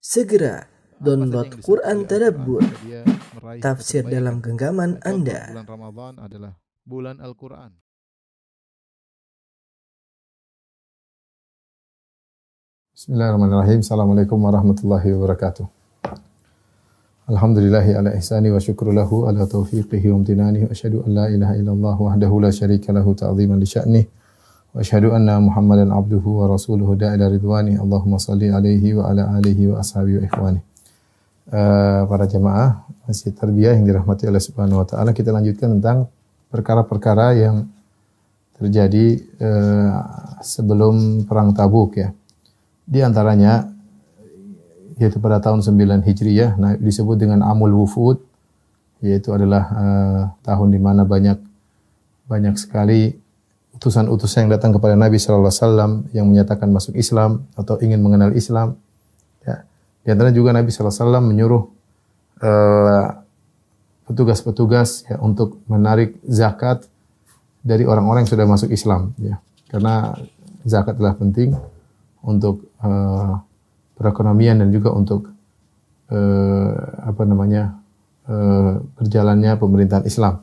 Segera download Quran Tadabbur, dia meraih tafsir kebaikan. dalam genggaman Contoh, Anda. bulan Ramadan adalah bulan Al-Quran. Bismillahirrahmanirrahim. Assalamualaikum warahmatullahi wabarakatuh. Alhamdulillahi ala ihsani wa syukru lahu ala taufiqihi wa amtinani wa asyhadu an la ilaha illallah wahdahu la syarika lahu ta'ziman li sya'nih wa asyhadu anna Muhammadan abduhu wa rasuluhu da'ila ridwani. Allahumma salli alaihi wa ala alihi wa ashabihi wa ikhwani. Para jemaah Masjid Tarbiyah yang dirahmati Allah Subhanahu wa taala, kita lanjutkan tentang perkara-perkara yang terjadi sebelum perang Tabuk ya. Di antaranya yaitu pada tahun 9 Hijriyah, nah, disebut dengan Amul Wufud, yaitu adalah tahun di mana banyak sekali utusan-utusan yang datang kepada Nabi sallallahu alaihi wasallam yang menyatakan masuk Islam atau ingin mengenal Islam. Ya. Di antara juga Nabi sallallahu alaihi wasallam menyuruh petugas-petugas ya untuk menarik zakat dari orang-orang yang sudah masuk Islam ya. Karena zakat adalah penting untuk perekonomian dan juga untuk berjalannya pemerintahan Islam.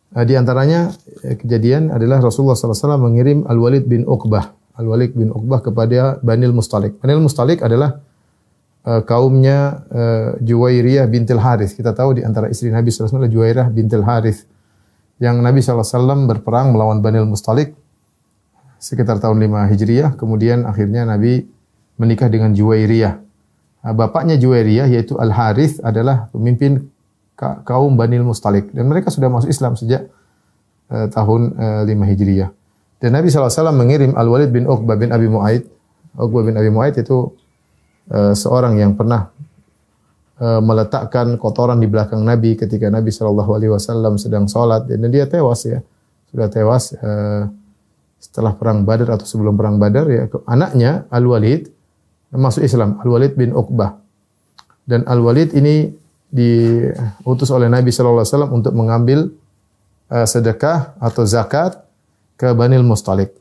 Di antaranya kejadian adalah Rasulullah SAW mengirim Al-Walid bin Uqbah kepada Banil Mustalik. Banil Mustalik adalah kaumnya Juwairiyah bintil Harith. Kita tahu di antara istri Nabi SAW adalah Juwairiyah bintil Harith, yang Nabi SAW berperang melawan Banil Mustalik sekitar tahun 5 Hijriyah. Kemudian akhirnya Nabi menikah dengan Juwairiyah. Bapaknya Juwairiyah yaitu Al-Harith adalah pemimpin kaum Banil Mustalik. Dan mereka sudah masuk Islam sejak tahun 5 Hijriyah. Dan Nabi SAW mengirim Al-Walid bin Uqbah bin Abi Mu'aid. Uqbah bin Abi Mu'aid itu seorang yang pernah meletakkan kotoran di belakang Nabi ketika Nabi SAW sedang sholat. Dan dia tewas ya. Sudah tewas setelah perang Badar atau sebelum perang Badar ya. Anaknya Al-Walid masuk Islam, Al-Walid bin Uqbah. Dan Al-Walid ini diutus oleh Nabi sallallahu alaihi wasallam untuk mengambil sedekah atau zakat ke Banil Mustalik.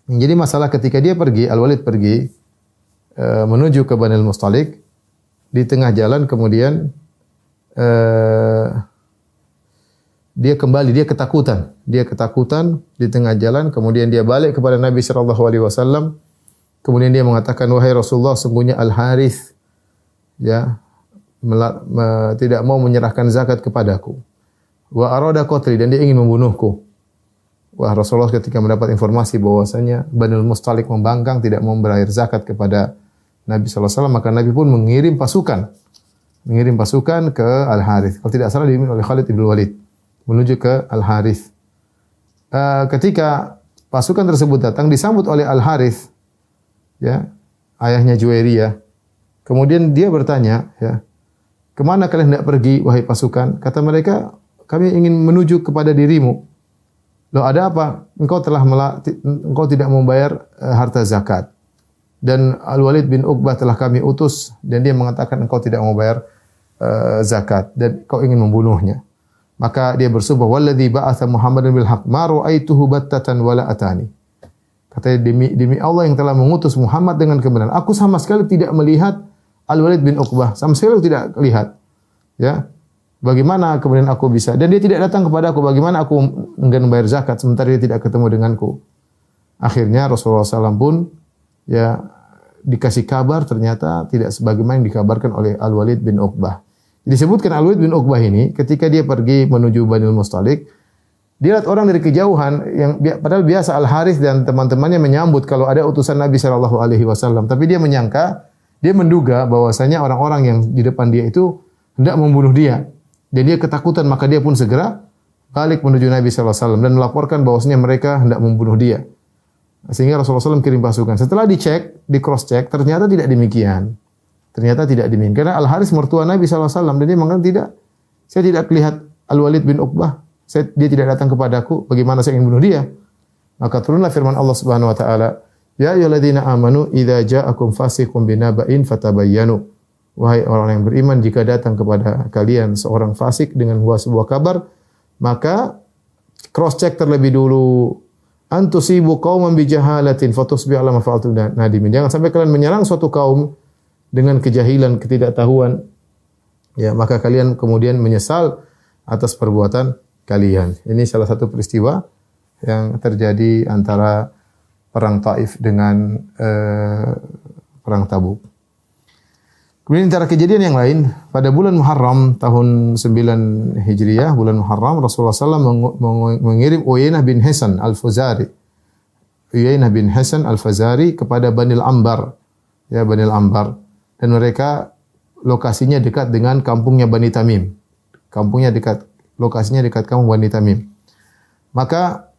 Jadi masalah ketika dia pergi, Al-Walid pergi menuju ke Banil Mustalik, di tengah jalan kemudian dia ketakutan di tengah jalan, kemudian dia balik kepada Nabi sallallahu alaihi wasallam. Kemudian dia mengatakan, wahai Rasulullah, sungguhnya Al-Harith ya tidak mau menyerahkan zakat kepadaku. Wa arada qatli, dan dia ingin membunuhku. Wah, Rasulullah ketika mendapat informasi bahwasanya Banul Mustalik membangkang tidak mau membayar zakat kepada Nabi sallallahu alaihi wasallam, maka Nabi pun mengirim pasukan ke Al-Harith. Kalau tidak salah dipimpin oleh Khalid bin Walid menuju ke Al-Harith. Ketika pasukan tersebut datang disambut oleh Al-Harith ya, ayahnya Juwairiyah. Kemudian dia bertanya, ya, kemana kalian hendak pergi, wahai pasukan? Kata mereka, kami ingin menuju kepada dirimu. Loh, ada apa? Engkau tidak membayar harta zakat. Dan Al-Walid bin Uqbah telah kami utus, dan dia mengatakan engkau tidak membayar zakat, dan kau ingin membunuhnya. Maka dia bersumpah, walladzi ba'atha Muhammadan bil haqq ma ra'aituhu battatan wala atani. Katanya, demi Allah yang telah mengutus Muhammad dengan kebenaran, aku sama sekali tidak melihat Al-Walid bin Uqbah, sama sekali tidak lihat. Ya, bagaimana kemudian aku bisa? Dan dia tidak datang kepada aku. Bagaimana aku enggan membayar zakat sementara dia tidak ketemu denganku? Akhirnya Rasulullah SAW pun ya dikasih kabar, ternyata tidak sebagaimana yang dikabarkan oleh Al-Walid bin Uqbah. Disebutkan Al-Walid bin Uqbah ini ketika dia pergi menuju Banil Mustalik, dia lihat orang dari kejauhan yang padahal biasa Al-Harith dan teman-temannya menyambut kalau ada utusan Nabi sallallahu alaihi wasallam, tapi dia menduga bahwasanya orang-orang yang di depan dia itu hendak membunuh dia. Dan dia ketakutan, maka dia pun segera balik menuju Nabi sallallahu alaihi wasallam dan melaporkan bahwasanya mereka hendak membunuh dia. Sehingga Rasulullah SAW kirim pasukan. Setelah di cross check, ternyata tidak demikian. Karena Al-Harith mertua Nabi sallallahu alaihi wasallam, dan dia mengatakan, saya tidak lihat Al-Walid bin Uqbah. Dia tidak datang kepadaku, bagaimana saya ingin bunuh dia? Maka turunlah firman Allah Subhanahu wa taala, ya ayyuhalladzina amanu idza ja'akum fasiqun binaba'in fatabayyanu. Wahai orang yang beriman, jika datang kepada kalian seorang fasik dengan sebuah kabar, maka cross check terlebih dulu. Antusibu qauman bijahalatin fatusbihu ala ma fa'altum nadimin. Jangan sampai kalian menyerang suatu kaum dengan kejahilan, ketidaktahuan, ya maka kalian kemudian menyesal atas perbuatan kalian. Ini salah satu peristiwa yang terjadi antara perang Taif dengan perang Tabuk. Kemudian antara kejadian yang lain, pada bulan Muharram tahun 9 Hijriah, bulan Muharram, Rasulullah SAW mengirim Uyainah bin Hisan Al-Fazari. Uyainah bin Hisan Al-Fazari kepada Banil Ambar. Ya, Banil Ambar. Dan mereka lokasinya dekat dengan kampungnya Bani Tamim. Lokasinya dekat kampung Bani Tamim. Maka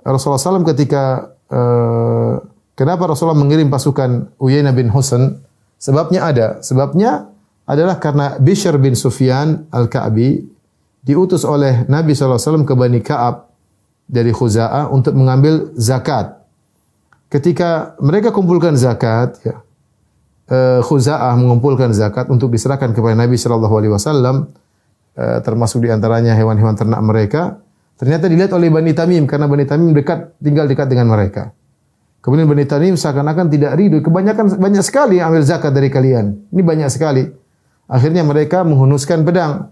Rasulullah SAW ketika kenapa Rasulullah mengirim pasukan Uyainah bin Hisan? Sebabnya adalah karena Bishr bin Sufyan Al-Ka'bi diutus oleh Nabi SAW ke Bani Ka'ab dari Khuza'ah untuk mengambil zakat. Ketika mereka kumpulkan zakat, ya, Khuza'ah mengumpulkan zakat untuk diserahkan kepada Nabi SAW, termasuk diantaranya hewan-hewan ternak mereka. Ternyata dilihat oleh Bani Tamim karena Bani Tamim tinggal dekat dengan mereka. Kemudian Bani Tamim seakan-akan tidak ridho. Banyak sekali yang ambil zakat dari kalian. Ini banyak sekali. Akhirnya mereka menghunuskan pedang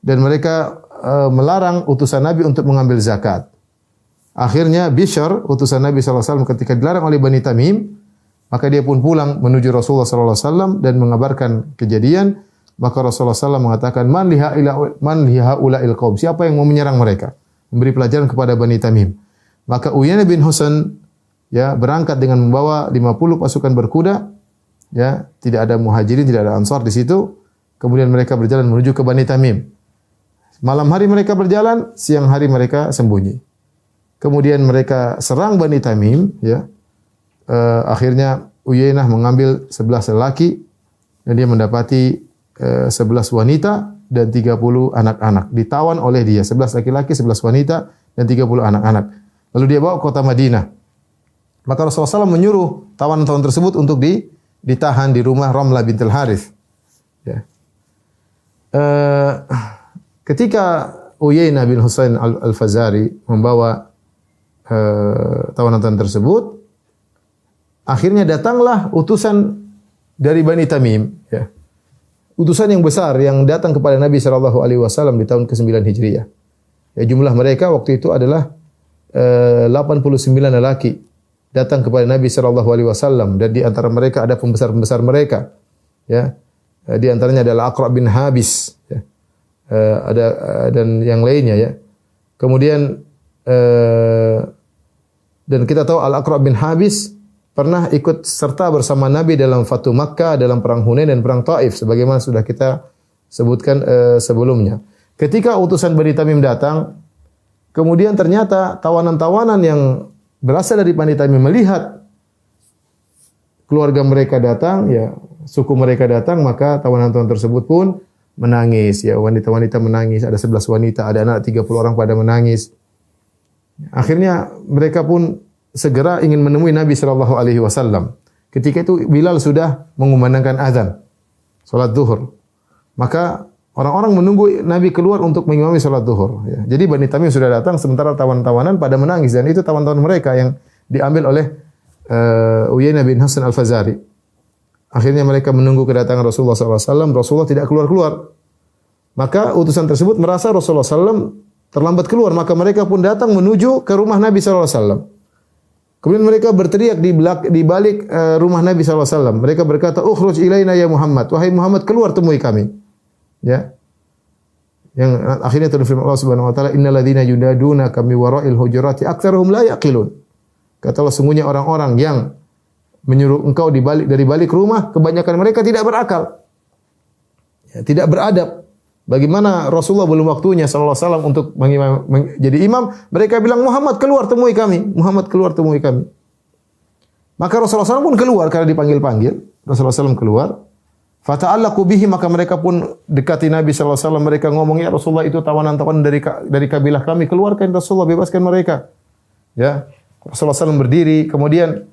dan mereka melarang utusan Nabi untuk mengambil zakat. Akhirnya Bishr, utusan Nabi SAW ketika dilarang oleh Bani Tamim, maka dia pun pulang menuju Rasulullah SAW dan mengabarkan kejadian. Maka Rasulullah SAW mengatakan, Man liha ula'il qaum. Siapa yang mau menyerang mereka? Memberi pelajaran kepada Bani Tamim. Maka Uyainah bin Hisan ya berangkat dengan membawa 50 pasukan berkuda, ya, tidak ada Muhajirin, tidak ada Ansar di situ. Kemudian mereka berjalan menuju ke Bani Tamim. Malam hari mereka berjalan, siang hari mereka sembunyi. Kemudian mereka serang Bani Tamim, ya. Akhirnya Uyainah mengambil 11 lelaki dan dia mendapati 11 wanita dan 30 anak-anak. Ditawan oleh dia, 11 laki-laki, 11 wanita dan 30 anak-anak. Lalu dia bawa ke kota Madinah. Maka Rasulullah SAW menyuruh tawanan-tawanan tersebut untuk ditahan di rumah Ramlah bintul Harith. Ya. Ketika Uyainah bin Hisan Al-Fazari membawa tawanan-tawanan tersebut, akhirnya datanglah utusan dari Bani Tamim. Ya. Utusan yang besar yang datang kepada Nabi SAW di tahun ke-9 Hijriah. Ya, jumlah mereka waktu itu adalah 89 lelaki. Datang kepada Nabi SAW dan di antara mereka ada pembesar-pembesar mereka, ya, di antaranya adalah Aqra' bin Habis, ya. Dan yang lainnya, ya. Kemudian dan kita tahu Al-Aqra' bin Habis pernah ikut serta bersama Nabi dalam Fatu Makkah, dalam perang Hunain dan perang Taif, sebagaimana sudah kita sebutkan sebelumnya. Ketika utusan Bani Tamim datang, kemudian ternyata tawanan-tawanan yang berasal dari Bani Tamim melihat keluarga mereka datang, ya, suku mereka datang, maka tawanan-tawanan tersebut pun menangis, ya, wanita-wanita menangis, ada 11 wanita, ada anak 30 orang pada menangis. Akhirnya mereka pun segera ingin menemui Nabi SAW. Ketika itu Bilal sudah mengumandangkan azan salat zuhur. Maka orang-orang menunggu Nabi keluar untuk mengimami salat zuhur, ya. Jadi Bani Tamim sudah datang sementara tawanan-tawanan pada menangis dan itu tawanan-tawanan mereka yang diambil oleh Uyainah bin Hisan Al-Fazari. Akhirnya mereka menunggu kedatangan Rasulullah SAW. Rasulullah tidak keluar-keluar. Maka utusan tersebut merasa Rasulullah SAW terlambat keluar. Maka mereka pun datang menuju ke rumah Nabi SAW. Kemudian mereka berteriak di balik rumah Nabi SAW. Mereka berkata, "Ukhruj ilaina ya Muhammad." Wahai Muhammad, keluar temui kami. Ya. Yang akhirnya turun firman Allah Subhanahu wa taala, "Innal ladzina yunadunaka min wara'il hujurati aktsaruhum la yaqilun." Kata Allah, sungguhnya orang-orang yang menyuruh engkau dari balik rumah, kebanyakan mereka tidak berakal. Ya, tidak beradab. Bagaimana Rasulullah belum waktunya sallallahu alaihi wasallam untuk jadi imam, mereka bilang, "Muhammad keluar temui kami." Muhammad keluar temui kami. Maka Rasulullah SAW pun keluar karena dipanggil-panggil. Rasulullah SAW keluar. Fata'allaqu bihi, maka mereka pun dekati Nabi sallallahu alaihi wasallam. Mereka ngomong, "Ya Rasulullah, itu tawanan-tawanan dari kabilah kami, keluarkan Rasulullah, bebaskan mereka." Ya. Rasulullah SAW berdiri, kemudian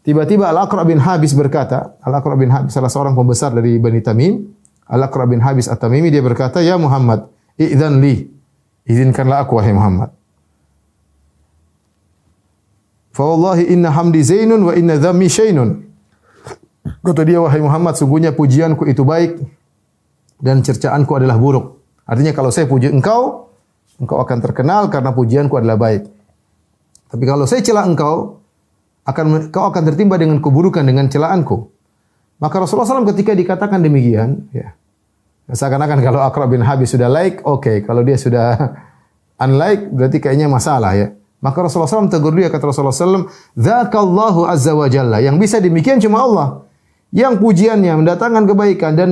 tiba-tiba Al-Aqra' bin Habis berkata, Al-Aqra' bin Habis salah seorang pembesar dari Bani Tamim, Al-Aqra' bin Habis At-Tamimi, dia berkata, "Ya Muhammad, idzan li." Izinkanlah aku wahai Muhammad. "Fa wallahi inna hamdi zainun wa inna dhammi syainun." Kata dia, wahai Muhammad, sungguhnya pujianku itu baik dan cercaanku adalah buruk. Artinya kalau saya puji engkau, engkau akan terkenal karena pujianku adalah baik. Tapi kalau saya cela engkau, kau akan tertimpa dengan keburukan, dengan celaanku. Maka Rasulullah SAW ketika dikatakan demikian, ya, seakan-akan kalau Aqra' bin Habis sudah like, oke. Kalau dia sudah unlike, berarti kayaknya masalah ya. Maka Rasulullah SAW tegur dia, kata Rasulullah SAW, Dzakallahu azza wa jalla. Yang bisa demikian cuma Allah. Yang pujiannya mendatangkan kebaikan dan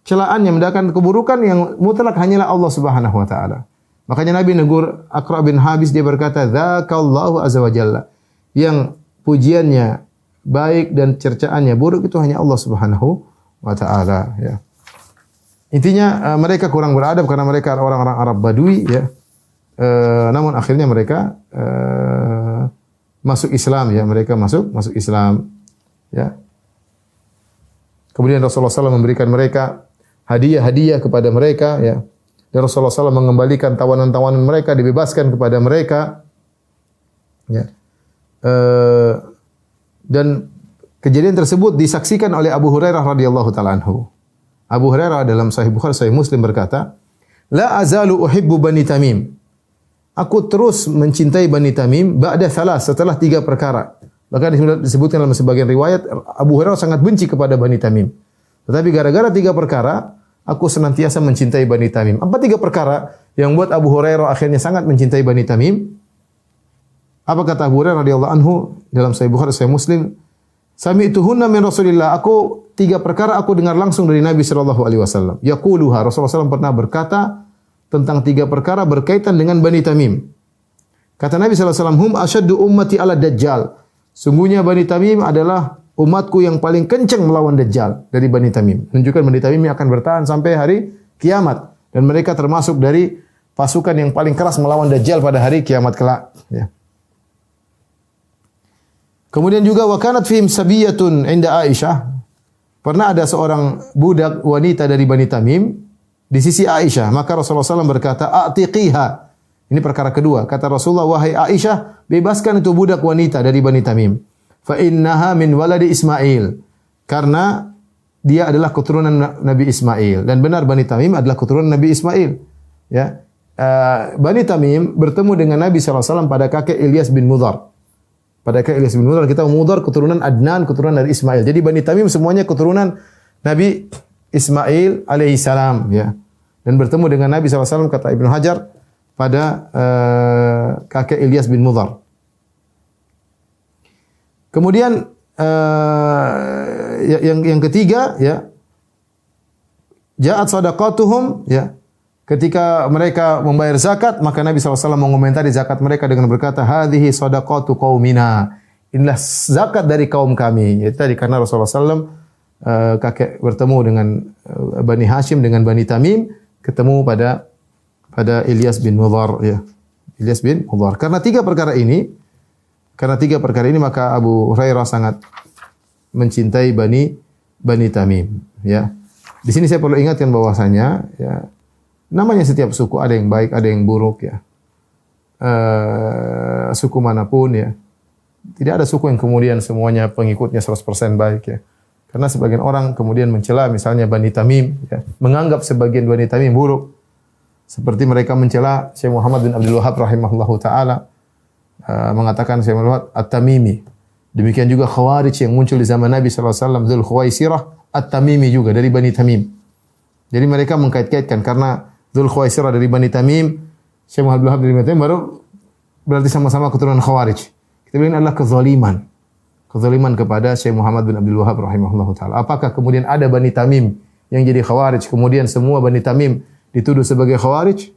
celaannya mendatangkan keburukan, yang mutlak hanyalah Allah Subhanahu wa taala. Makanya Nabi negur Aqra' bin Habis, dia berkata, Dzakallahu azza wa jalla. Yang pujiannya baik dan cercaannya buruk itu hanya Allah Subhanahu wa taala, ya. Intinya mereka kurang beradab karena mereka orang-orang Arab Badui, ya. Namun akhirnya mereka masuk Islam, ya. Mereka masuk Islam, ya. Kemudian Rasulullah SAW memberikan mereka hadiah-hadiah kepada mereka, ya. Dan Rasulullah SAW mengembalikan tawanan-tawanan mereka, dibebaskan kepada mereka, ya. Dan kejadian tersebut disaksikan oleh Abu Hurairah radhiyallahu taala anhu. Abu Hurairah dalam Sahih Bukhari, Sahih Muslim berkata, "La azalu uhibbu Bani Tamim." Aku terus mencintai Bani Tamim ba'da thalas, setelah 3 perkara. Bahkan disebutkan dalam sebagian riwayat Abu Hurairah sangat benci kepada Bani Tamim. Tetapi gara-gara 3 perkara, aku senantiasa mencintai Bani Tamim. Apa 3 perkara yang buat Abu Hurairah akhirnya sangat mencintai Bani Tamim? Apa kata Abu Hurairah radhiyallahu anhu dalam Sahih Bukhari, Sahih Muslim? Sami'tuhunna min Rasulillah. 3 perkara aku dengar langsung dari Nabi sallallahu alaihi wasallam. Yaquluha, Rasulullah SAW pernah berkata tentang 3 perkara berkaitan dengan Bani Tamim. Kata Nabi sallallahu alaihi wasallam, hum asyaddu ummati ala dajjal. Sungguhnya Bani Tamim adalah umatku yang paling kencang melawan Dajjal dari Bani Tamim. Menunjukkan Bani Tamim yang akan bertahan sampai hari kiamat, dan mereka termasuk dari pasukan yang paling keras melawan Dajjal pada hari kiamat kelak, ya. Kemudian juga wa kanat fihim sabiyatun inda Aisyah. Pernah ada seorang budak wanita dari Bani Tamim di sisi Aisyah. Maka Rasulullah SAW berkata, "A'tiqiha." Ini perkara kedua. Kata Rasulullah, "Wahai Aisyah, bebaskan itu budak wanita dari Bani Tamim. Fa innaha min waladi Ismail." Karena dia adalah keturunan Nabi Ismail, dan benar Bani Tamim adalah keturunan Nabi Ismail, ya. Bani Tamim bertemu dengan Nabi SAW pada kakek Ilyas bin Mudhar. Pada kakek Ilyas bin Mudhar, kita Mudhar keturunan Adnan, keturunan dari Ismail. Jadi Bani Tamim semuanya keturunan Nabi Ismail alaihissalam, ya. Dan bertemu dengan Nabi SAW, kata Ibnu Hajar, pada kakek Ilyas bin Mudhar. Kemudian yang ketiga, ya, ja'at sadaqatuhum, ya. Ketika mereka membayar zakat, maka Nabi SAW mengomentari zakat mereka dengan berkata, hadhihi sadaqatu qaumina. Inilah zakat dari kaum kami. Itu tadi karena Rasulullah SAW kakek bertemu dengan Bani Hashim dengan Bani Tamim, ketemu pada Ilyas bin Mudhar, ya. Ilyas bin Mudhar. Karena tiga perkara ini, maka Abu Hurairah sangat mencintai Bani Tamim, ya. Di sini saya perlu ingatkan bahwasanya, ya, namanya setiap suku ada yang baik, ada yang buruk, ya. Suku manapun, ya. Tidak ada suku yang kemudian semuanya pengikutnya 100% baik, ya. Karena sebagian orang kemudian mencela misalnya Bani Tamim, ya, menganggap sebagian Bani Tamim buruk. Seperti mereka mencela Syekh Muhammad bin Abdul Wahhab rahimahullahu taala, mengatakan Syekh Muhammad At-Tamimi. Demikian juga Khawarij yang muncul di zaman Nabi sallallahu alaihi wasallam, Dzul Khuwaisirah At-Tamimi juga dari Bani Tamim. Jadi mereka mengkait-kaitkan karena Dzul Khuwaisirah dari Bani Tamim, Syekh Muhammad bin Wahhab dari Bani Tamim, baru berarti sama-sama keturunan Khawarij. Kita bilang adalah kezaliman kepada Syekh Muhammad bin Abdul Wahhab rahimahullahu taala. Apakah kemudian ada Bani Tamim yang jadi Khawarij, kemudian semua Bani Tamim dituduh sebagai Khawarij?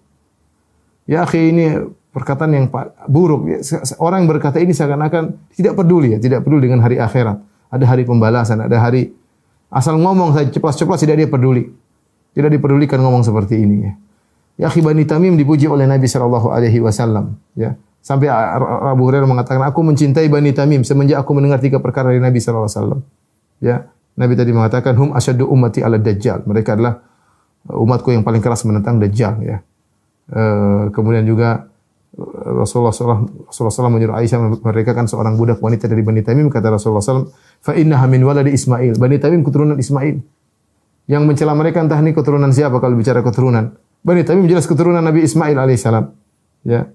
Ya akhi, ini perkataan yang buruk. Orang yang berkata ini seakan-akan tidak peduli, ya, tidak peduli dengan hari akhirat. Ada hari pembalasan, ada hari asal ngomong saja ceplas-ceplas tidak dia peduli. Tidak dipedulikan ngomong seperti ini, ya. Ya akhi, Bani Tamim dipuji oleh Nabi sallallahu alaihi wasallam, ya. Sampai Abu Hurairah mengatakan, aku mencintai Bani Tamim semenjak aku mendengar 3 perkara dari Nabi sallallahu alaihi wasallam. Ya, Nabi tadi mengatakan hum asyaddu ummati ala dajjal. Mereka adalah umatku yang paling keras menentang Dajjal, ya. Kemudian juga Rasulullah SAW menyuruh Aisyah memerdekakan seorang budak wanita dari Bani Tamim. Kata Rasulullah SAW, fa innaha min waladi Ismail. Bani Tamim keturunan Ismail. Yang mencela mereka entah ini keturunan siapa kalau bicara keturunan. Bani Tamim jelas keturunan Nabi Ismail alaihissalam. Ya.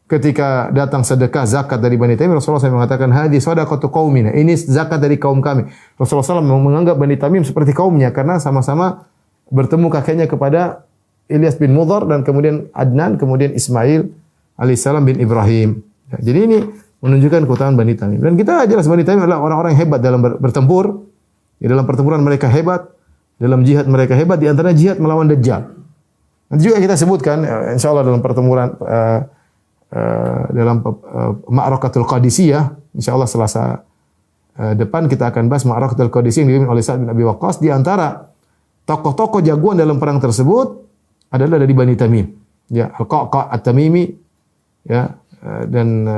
Ketika datang sedekah zakat dari Bani Tamim, Rasulullah SAW mengatakan, hadi sadaqatu qaumina. Ini zakat dari kaum kami. Rasulullah SAW menganggap Bani Tamim seperti kaumnya karena sama-sama bertemu kakeknya kepada Ilyas bin Mudhar dan kemudian Adnan, kemudian Ismail alaihissalam bin Ibrahim. Ya, jadi ini menunjukkan keutamaan Bani Tamim. Dan kita jelas Bani Tamim adalah orang-orang yang hebat dalam bertempur. Ya, dalam pertempuran mereka hebat, dalam jihad mereka hebat, di antara jihad melawan Dajjal. Nanti juga kita sebutkan, insyaallah dalam pertempuran dalam Ma'rakatul Qadisiyah, insyaallah Selasa depan kita akan bahas Ma'rakatul Qadisiyah yang dipimpin oleh Sa'ad bin Abi Waqqas. Di antara tokoh-tokoh jagoan dalam perang tersebut adalah dari Bani Tamim. Ya, Al-Qa'qa' At-Tamimi, ya, dan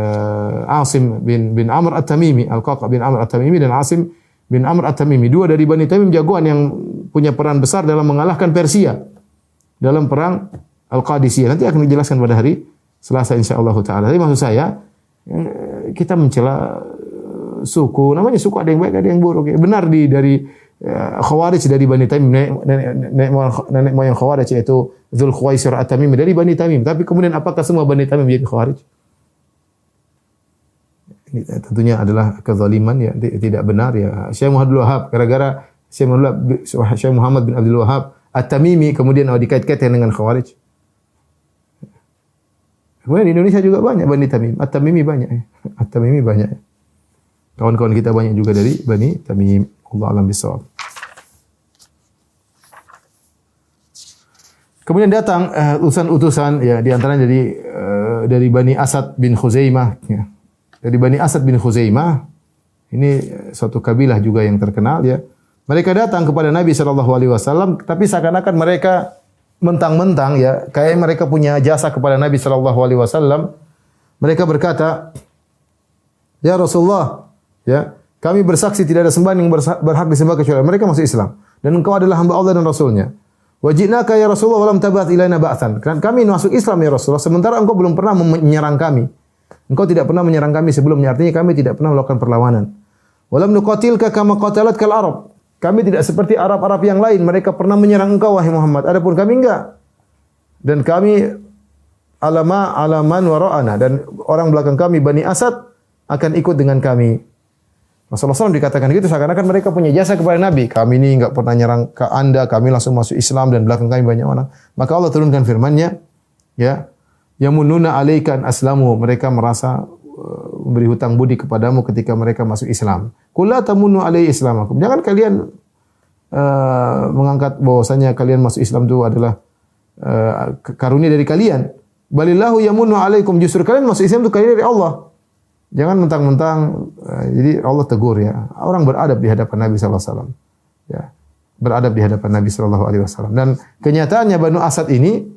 Asim bin Amr At-Tamimi, Al-Qa'qa' bin Amr At-Tamimi dan Asim bin Amr At-Tamimi, dua dari Bani Tamim jagoan yang punya peran besar dalam mengalahkan Persia dalam perang Al-Qadisiyah. Nanti akan dijelaskan pada hari Selasa insyaallah taala. Tapi maksud saya kita mencela suku, namanya suku ada yang baik ada yang buruk. Benar dari Khawarij dari Bani Tamim, nenek moyang Khawarij yaitu Dzul Khuwaisir At-Tamimi dari Bani Tamim. Tapi kemudian apakah semua Bani Tamim menjadi Khawarij? Ini tentunya adalah kezaliman, ya, tidak benar, ya. Syekh Muhammad Wahab, gara-gara Syekh Muhammad bin Abdul Wahab At-Tamimi kemudian dikait-kaitkan dengan Khawarij. Kemudian di Indonesia juga banyak Bani Tamim, At-Tamimi banyak, ya. At-Tamimi banyak. Ya. Kawan-kawan kita banyak juga dari Bani Tamim. Allah alam bisawab. Kemudian datang utusan-utusan, ya, di antaranya dari Bani Asad bin Khuzaimah, ya. Dari Bani Asad bin Khuzaimah, ini suatu kabilah juga yang terkenal, ya. Mereka datang kepada Nabi SAW, tapi seakan-akan mereka mentang-mentang, ya, kayak mereka punya jasa kepada Nabi SAW. Mereka berkata, ya Rasulullah, ya, kami bersaksi tidak ada sembahan yang berhak disembah kecuali Allah. Mereka masuk Islam. Dan engkau adalah hamba Allah dan Rasulnya. Wajibnaka ya Rasulullah walam tabat ilaina ba'than. Kami masuk Islam ya Rasulullah, sementara engkau belum pernah menyerang kami. Engkau tidak pernah menyerang kami sebelumnya. Artinya kami tidak pernah melakukan perlawanan. Walam nuqatilka kama qatalatkal Arab. Kami tidak seperti Arab-Arab yang lain. Mereka pernah menyerang engkau wahai Muhammad. Adapun kami enggak. Dan kami alaman wara'ana. Dan orang belakang kami Bani Asad akan ikut dengan kami. Rasulullah SAW dikatakan gitu seakan-akan mereka punya jasa kepada Nabi. Kami ini enggak pernah nyerang ke Anda, kami langsung masuk Islam dan belakang kami banyak orang. Maka Allah turunkan firman-Nya, ya, yamununa 'alaika an aslamu. Mereka merasa memberi hutang budi kepadamu ketika mereka masuk Islam. Qul la tamunnu 'alaiya islamakum. Jangan kalian mengangkat bahwasanya kalian masuk Islam itu adalah karunia dari kalian. Balillahu yamunnu 'alaikum. Justru kalian masuk Islam itu karunia dari Allah. Jangan mentang-mentang, jadi Allah tegur, ya. Orang beradab di hadapan Nabi SAW. Ya, beradab di hadapan Nabi SAW. Dan kenyataannya Banu Asad ini,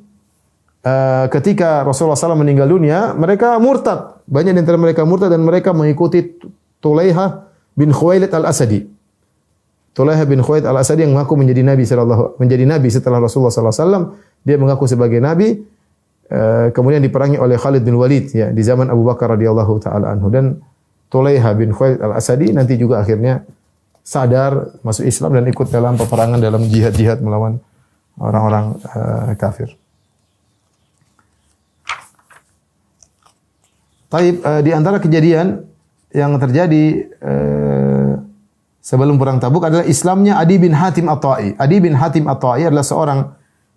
ketika Rasulullah SAW meninggal dunia, mereka murtad. Banyak di antara mereka murtad dan mereka mengikuti Tulaiha bin Khuwailid al-Asadi. Tulaiha bin Khuwailid al-Asadi yang mengaku menjadi Nabi setelah Rasulullah SAW. Dia mengaku sebagai Nabi. Kemudian diperangi oleh Khalid bin Walid, ya, di zaman Abu Bakar radhiyallahu taala anhu. Dan Tulaiha bin Khuwailid al-Asadi nanti juga akhirnya sadar masuk Islam dan ikut dalam peperangan dalam jihad-jihad melawan orang-orang kafir. Taib, di antara kejadian yang terjadi sebelum perang Tabuk adalah Islamnya Adi bin Hatim At-Ta'i. Adi bin Hatim At-Ta'i adalah seorang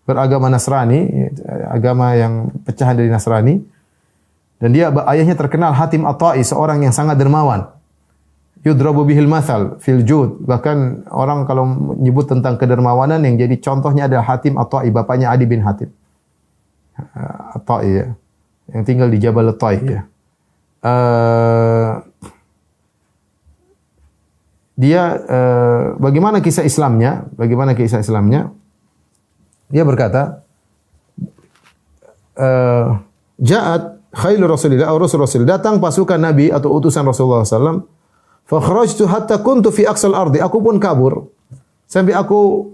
beragama Nasrani, agama yang pecahan dari Nasrani. Dan dia ayahnya terkenal Hatim At-Ta'i, seorang yang sangat dermawan. Yudrabu bihil mathal fil jud. Bahkan orang kalau menyebut tentang kedermawanan yang jadi contohnya adalah Hatim At-Ta'i, bapaknya Adi bin Hatim At-Ta'i, ya, yang tinggal di Jabal At-Tai, ya. Dia bagaimana kisah Islamnya? Bagaimana kisah Islamnya? Dia berkata, Ja'at khailu Rasulillah, Rasul datang pasukan Nabi atau utusan Rasulullah SAW. Fa kharajtu hatta kuntu fi aqsal ardi. Aku pun kabur sampai aku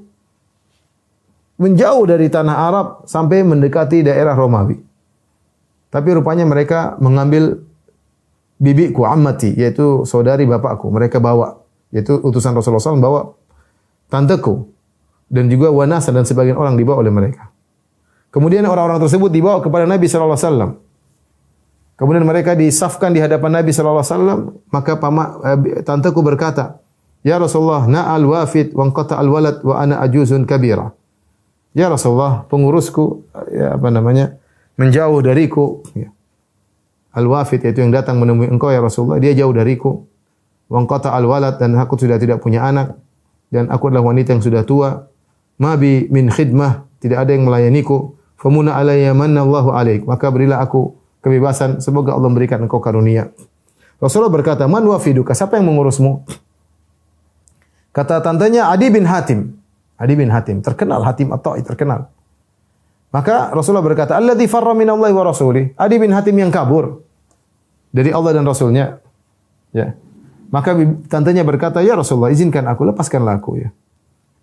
menjauh dari tanah Arab sampai mendekati daerah Romawi. Tapi rupanya mereka mengambil bibiku, ammati, yaitu saudari bapakku. Mereka bawa, yaitu utusan Rasulullah SAW bawa tanteku. Dan juga wanasa dan sebagian orang dibawa oleh mereka. Kemudian orang-orang tersebut dibawa kepada Nabi SAW. Kemudian mereka disafkan di hadapan Nabi SAW. Maka tanteku berkata, "Ya Rasulullah, na'al wafid wa anqata al-walad wa ana ajuzun kabira." Ya Rasulullah, pengurusku menjauh dariku. Ya. Al-wafid yaitu yang datang menemui engkau ya Rasulullah, dia jauh dariku. Wa anqata al-walad, dan aku sudah tidak punya anak, dan aku adalah wanita yang sudah tua. Ma bi min khidmah, tidak ada yang melayaniku. Famuna alayya manallahu alaik, maka berilah aku kebebasan, semoga Allah memberikan engkau karunia. Rasulullah berkata, "Man wafiduka?" Siapa yang mengurusmu? Kata tantenya Adi bin Hatim. Adi bin Hatim, terkenal, Hatim At-Ta'i terkenal. Maka Rasulullah berkata, "Alladzi farra minallahi wa rasulih." Adi bin Hatim yang kabur dari Allah dan Rasulnya. Ya. Maka tantenya berkata, "Ya Rasulullah, izinkan aku, lepaskanlah aku ya.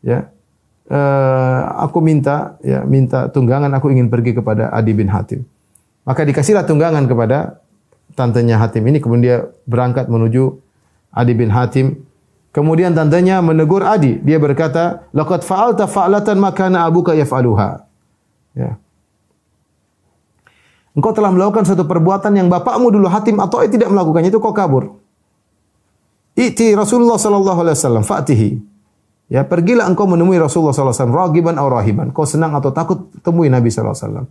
Ya. Aku minta tunggangan, aku ingin pergi kepada Adi bin Hatim." Maka dikasihlah tunggangan kepada tantenya Hatim ini, kemudian dia berangkat menuju Adi bin Hatim. Kemudian tantenya menegur Adi, dia berkata, "Laqad fa'alta fa'latan ma kana abuka yaf'aluha." Ya. Engkau telah melakukan satu perbuatan yang bapakmu dulu Hatim atau tidak melakukannya, itu kau kabur. I'ti Rasulullah sallallahu alaihi wasallam fa'tihi. Ya, pergilah engkau menemui Rasulullah sallallahu alaihi wasallam ragiban aw rahiban. Kau senang atau takut temui Nabi sallallahu alaihi wasallam.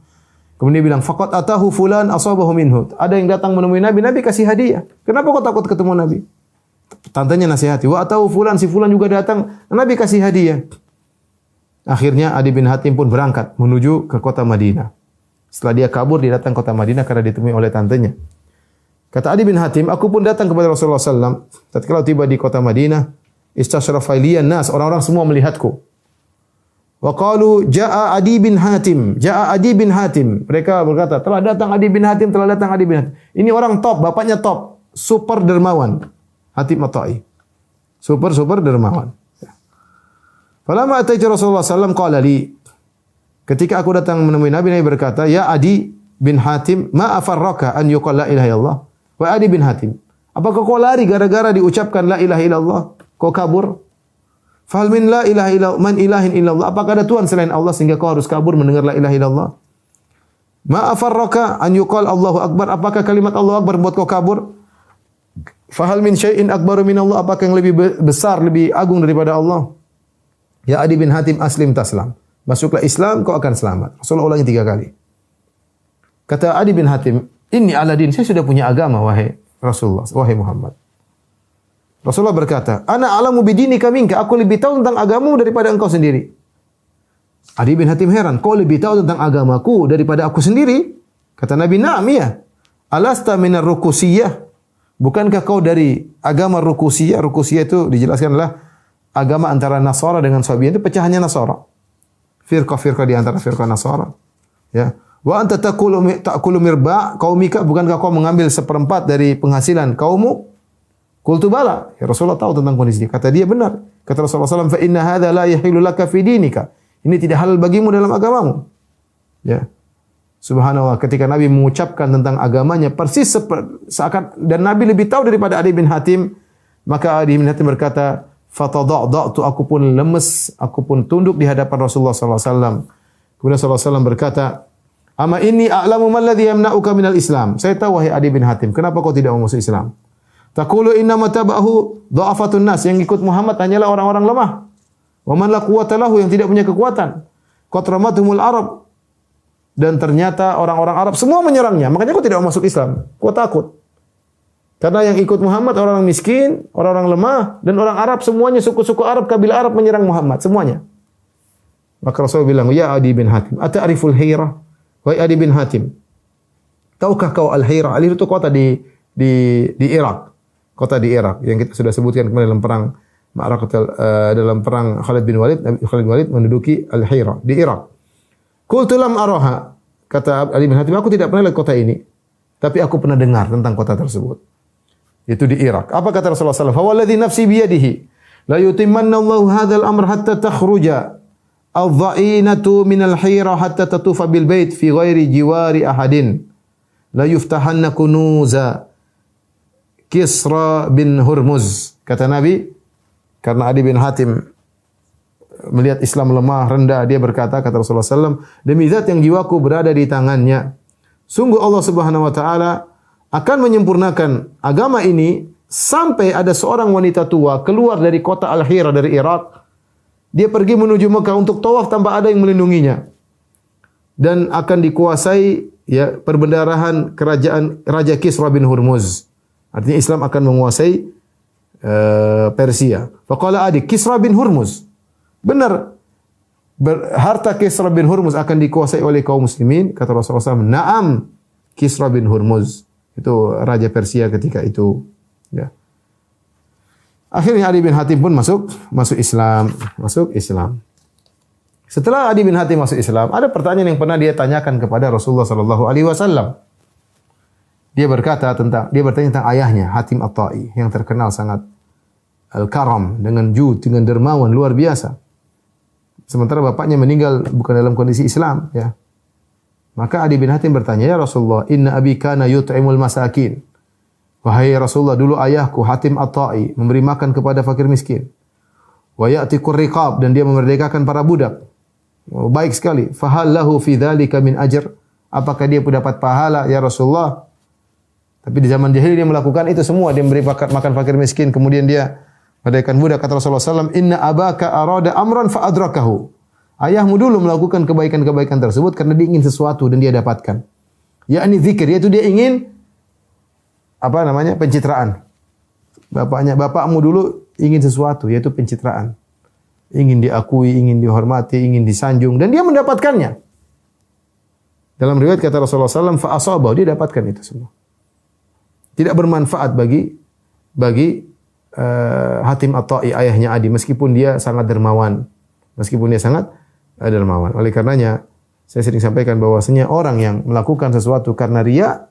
Kemudian dia bilang, "Faqad atahu fulan asabahu minhu." Ada yang datang menemui Nabi, Nabi kasih hadiah. Kenapa kau takut ketemu Nabi? Tantenya nasihati, "Wa atahu fulan, si fulan juga datang, Nabi kasih hadiah." Akhirnya Adi bin Hatim pun berangkat menuju ke kota Madinah. Setelah dia kabur, dia datang ke kota Madinah karena ditemui oleh tantenya. Kata Adi bin Hatim, "Aku pun datang kepada Rasulullah SAW. Tatkala tiba di kota Madinah, istasyrafa liyan nas, orang-orang semua melihatku. Wa qalu jaa Adi bin Hatim, jaa Adi bin Hatim." Mereka berkata, "Telah datang Adi bin Hatim, telah datang Adi bin Hatim." Ini orang top, bapaknya top, super dermawan. Hatim At-Ta'i. Super dermawan. Falamma ataitu Rasulullah sallallahu alaihi wasallam qala li. Ketika aku datang menemui Nabi, Nabi berkata, "Ya Adi bin Hatim, ma afarraka an yuqal la ilaha illallah?" Wa Adi bin Hatim, apakah kau lari gara-gara diucapkan la ilaha illallah? Kau kabur? Fal min la ilaha illallah man ilahin illallah. Apakah ada Tuhan selain Allah sehingga kau harus kabur mendengar la ilaha illallah? Ma afarraka an yuqal Allahu akbar. Apakah kalimat Allahu akbar membuat kau kabur? Fahal min syai'in akbaru min Allah. Apakah yang lebih besar, lebih agung daripada Allah? Ya Adi bin Hatim, aslim taslam. Masuklah Islam, kau akan selamat. Rasulullah ulangi 3 kali. Kata Adi bin Hatim, "Inni ala din, saya sudah punya agama, wahai Rasulullah, wahai Muhammad." Rasulullah berkata, "Ana alamu bidinika minka." Aku lebih tahu tentang agamamu daripada engkau sendiri. Adi bin Hatim heran, "Kau lebih tahu tentang agamaku daripada aku sendiri?" Kata Nabi, "Na'am ya. Alasta minar rukusiyah." Bukankah kau dari agama rukusiyah? Rukusiyah itu dijelaskanlah agama antara Nasara dengan Sabi'iyah, itu pecahannya Nasara. Firqah-firqah di antara firqah Nasara. Ya. Wa anta ta'kulu mirba' qaumika, bukankah kau mengambil 1/4 dari penghasilan kaummu? Qultu bala. Ya Rasulullah tahu tentang kondisi dia. Kata dia, benar. Kata Rasulullah SAW, "Fa inna hadza la yahilu laka fi dinika." Ini tidak halal bagimu dalam agamamu. Ya. Subhanallah, ketika Nabi mengucapkan tentang agamanya persis seakan, dan Nabi lebih tahu daripada Adi bin Hatim, maka Adi bin Hatim berkata, "Fatada'tu," aku pun lemes, aku pun tunduk di hadapan Rasulullah sallallahu alaihi wasallam. Kemudian sallallahu alaihi wasallam berkata, "Ama inni a'lamu man ladzi yamna'uka minal Islam." Saya tahu wahai Adi bin Hatim, kenapa kau tidak mau masuk Islam? Taqulu inna matabahu dha'afatun nas, yang ikut Muhammad hanyalah orang-orang lemah. Wa man la quwwata lahu, yang tidak punya kekuatan. Qatramatumul Arab, dan ternyata orang-orang Arab semua menyerangnya. Makanya kau tidak mau masuk Islam. Kau takut. Karena yang ikut Muhammad orang miskin, orang-orang lemah, dan orang Arab semuanya, suku-suku Arab, kabilah Arab menyerang Muhammad semuanya. Maka Rasulullah bilang, "Ya Adi bin Hatim, ata'riful Hairah?" Wahai Adi bin Hatim, tahukah kau Al-Hairah? Al-Hairah itu kota di Irak. Kota di Irak yang kita sudah sebutkan kemarin dalam perang dalam perang Khalid bin Walid menduduki Al-Hairah di Irak. Qultu lam araha. Kata Ali bin Hatim, aku tidak pernah lihat kota ini, tapi aku pernah dengar tentang kota tersebut. Itu di Irak. Apa kata Rasulullah SAW? "Fawalladhi nafsi biyadihi, la yutimmanna Allahu hadzal amr hatta takhruja adh-dha'inatu minal hira hatta tatufa bil bait fi ghairi jiwari ahadin. la yuftahanna kunuza Kisra bin Hurmuz. Kata Nabi, karena Adi bin Hatim melihat Islam lemah, rendah, dia berkata, kata Rasulullah SAW, demi zat yang jiwaku berada di tangannya, sungguh Allah Subhanahu wa taala akan menyempurnakan agama ini sampai ada seorang wanita tua keluar dari kota Al-Hira dari Irak. Dia pergi menuju Mekah untuk tawaf tanpa ada yang melindunginya. Dan akan dikuasai ya perbendarahan kerajaan Raja Kisra bin Hurmuz. Artinya Islam akan menguasai Persia. Faqala Adi, Kisra bin Hurmuz. Benar. Harta Kisra bin Hurmuz akan dikuasai oleh kaum muslimin. Kata Rasulullah SAW, Naam, Kisra bin Hurmuz. Itu Raja Persia ketika itu. Ya. Akhirnya Adi bin Hatim pun masuk Islam. Setelah Adi bin Hatim masuk Islam, ada pertanyaan yang pernah dia tanyakan kepada Rasulullah SAW. Dia bertanya tentang ayahnya, Hatim At-Tai, yang terkenal sangat al-karam, dengan jud, dengan dermawan luar biasa. Sementara bapaknya meninggal bukan dalam kondisi Islam, ya. Maka Adi bin Hatim bertanya, ya Rasulullah, inna abi kana yut'imul masakin. Wahai Rasulullah, dulu ayahku Hatim At-Tai memberi makan kepada fakir miskin. Wa ya'tiqur riqab, dan dia memerdekakan para budak. Oh, baik sekali. Fahal lahu fi dzalika min ajr? Apakah dia dapat pahala ya Rasulullah? Tapi di zaman jahiliyah dia melakukan itu semua, dia memberi makan fakir miskin, kemudian dia merdekakan budak. Kata Rasulullah SAW, inna abaka arada amran fa adrakahu. Ayahmu dulu melakukan kebaikan-kebaikan tersebut karena dia ingin sesuatu dan dia dapatkan. Yakni zikir, yaitu dia ingin pencitraan. Bapakmu dulu ingin sesuatu, yaitu pencitraan. Ingin diakui, ingin dihormati, ingin disanjung, dan dia mendapatkannya. Dalam riwayat kata Rasulullah SAW, fa asabahu, dia dapatkan itu semua. Tidak bermanfaat bagi Hatim At-Tai, ayahnya Adi, meskipun dia sangat dermawan. Oleh karenanya, saya sering sampaikan bahwasanya orang yang melakukan sesuatu karena riya,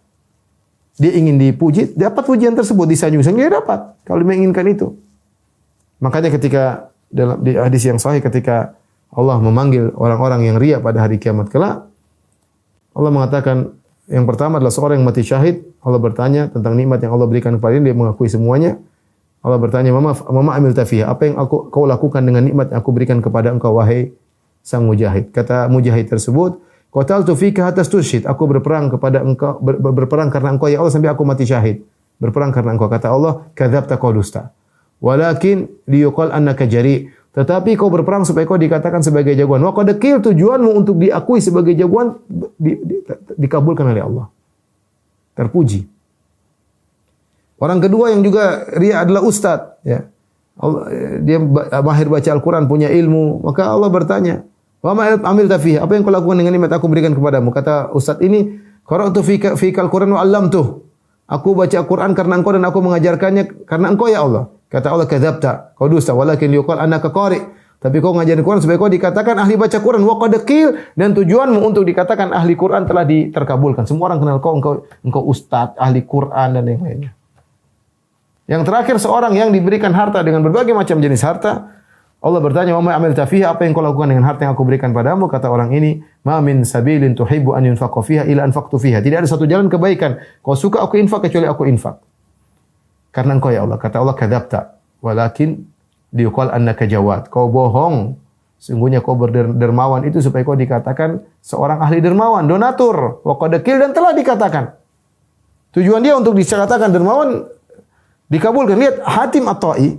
dia ingin dipuji, dapat pujian tersebut, disanjung, dia dapat kalau dia menginginkan itu. Makanya ketika di hadis yang sahih, ketika Allah memanggil orang-orang yang riya pada hari kiamat kelak, Allah mengatakan, yang pertama adalah seorang yang mati syahid. Allah bertanya tentang nikmat yang Allah berikan kepada dia mengakui semuanya. Allah bertanya, Mama amilta fiha, apa yang kau lakukan dengan nikmat yang aku berikan kepada engkau, wahai sang mujahid? Kata mujahid tersebut, qataltu fika hatta tusyhid, aku berperang kepada engkau, berperang karena engkau ya Allah sampai aku mati syahid. Berperang karena engkau. Kata Allah, kadzabta, kau dusta. Walakin liyuqal annaka jari, tetapi kau berperang supaya kau dikatakan sebagai jagoan. Wa qad qil, tujuanmu untuk diakui sebagai jagoan dikabulkan oleh Allah. Terpuji. Orang kedua yang juga riya adalah ustaz, ya. Dia mahir baca Al-Qur'an, punya ilmu, maka Allah bertanya, "Wa ma amilta fihi?" Apa yang kau lakukan dengan nikmat aku berikan kepadamu? Kata ustaz ini, "Qara'tu fika al-Qur'an wa 'allamtuh." Aku baca Al-Qur'an karena engkau dan aku mengajarkannya karena engkau ya Allah. Kata Allah, kadzabta, kau dusta, walakin liqal annaka qari. Tapi kau ngajarin Quran supaya kau dikatakan ahli baca Quran. Wa qad qil, dan tujuanmu untuk dikatakan ahli Quran telah terkabulkan. Semua orang kenal engkau ustaz, ahli Quran dan yang lainnya. Yang terakhir, seorang yang diberikan harta dengan berbagai macam jenis harta. Allah bertanya, "Wa ma amilta fiha?" Apa yang kau lakukan dengan harta yang aku berikan padamu? Kata orang ini, "Ma min sabilin tuhibbu an yunfaqa fiha illa anfaqtu fiha." Tidak ada satu jalan kebaikan kau suka aku infak kecuali aku infak. Karena engkau ya Allah. Kata Allah, kadzabta, walakin liqal annaka jawad. Kau bohong. Sungguhnya kau berdermawan itu supaya kau dikatakan seorang ahli dermawan, donatur. Wa qad qil, dan telah dikatakan. Tujuan dia untuk dikatakan dermawan dikabulkan. Lihat Hatim At-Tai.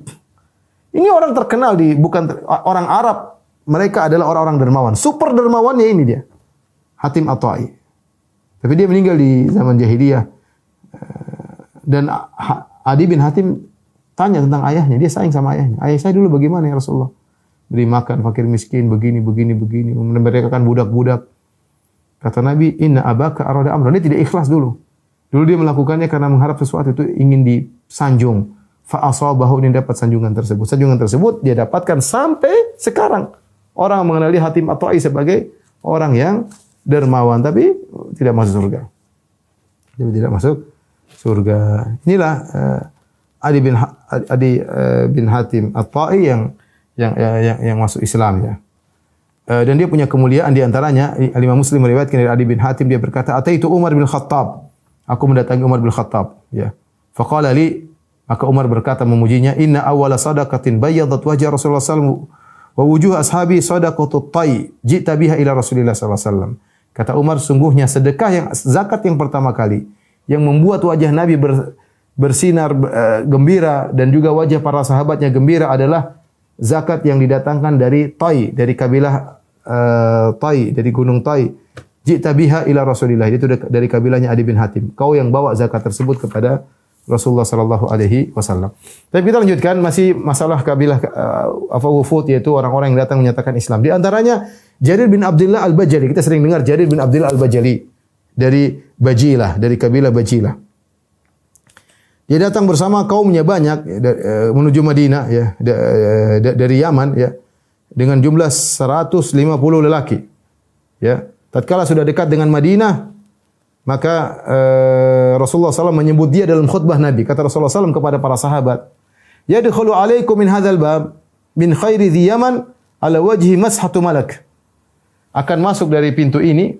Ini orang terkenal bukan orang Arab. Mereka adalah orang-orang dermawan. Super dermawannya ini dia. Hatim At-Tai. Tapi dia meninggal di zaman jahiliyah. Dan Adi bin Hatim tanya tentang ayahnya. Dia sayang sama ayahnya. Ayah saya dulu bagaimana ya Rasulullah? Beri makan fakir miskin, begini. Memerdekakan budak-budak. Kata Nabi, inna abaka arada amran. Dia tidak ikhlas dulu. Dulu dia melakukannya karena mengharap sesuatu itu ingin disanjung. Fa'asabahu, dia dapat sanjungan tersebut. Sanjungan tersebut dia dapatkan sampai sekarang. Orang mengenali Hatim At-Tai sebagai orang yang dermawan, tapi tidak masuk surga. Dia tidak masuk surga. Inilah Adi bin Hatim At-Tai yang masuk Islam, ya. Dan dia punya kemuliaan di antaranya Imam Muslim meriwayatkan dari Adi bin Hatim, dia berkata, "Ataitu Umar bin Khattab." Aku mendatangi Umar bin Khattab, ya. Faqala li, maka Umar berkata memujinya, "Inna awwala sadaqatin bayyadat wajha Rasulullah sallallahu alaihi wasallam wa wujuh ashabi sadaqatut tai, ji'ta biha ila Rasulillah sallallahu alaihi wasallam." Kata Umar, sungguhnya sedekah yang zakat yang pertama kali yang membuat wajah Nabi bersinar gembira dan juga wajah para sahabatnya gembira adalah zakat yang didatangkan dari Tai, dari kabilah Tai, dari gunung Tai. Ji'ta biha ila Rasulillah, itu dari kabilahnya Adi bin Hatim. Kau yang bawa zakat tersebut kepada Rasulullah sallallahu alaihi wasallam. Tapi kita lanjutkan masih masalah kabilah wufud, yaitu orang-orang yang datang menyatakan Islam. Di antaranya Jarir bin Abdullah Al-Bajali. Kita sering dengar Jarir bin Abdullah Al-Bajali dari Bajilah, dari kabilah Bajilah. Dia datang bersama kaumnya banyak menuju Madinah, ya, dari Yaman, ya, dengan jumlah 150 lelaki. Ya, tatkala sudah dekat dengan Madinah, maka Rasulullah SAW menyebut dia dalam khutbah Nabi. Kata Rasulullah SAW kepada para sahabat, "Yadkhulu alaikum min hadzal bab min khairi dhi Yaman ala wajhi mashatu malak." Akan masuk dari pintu ini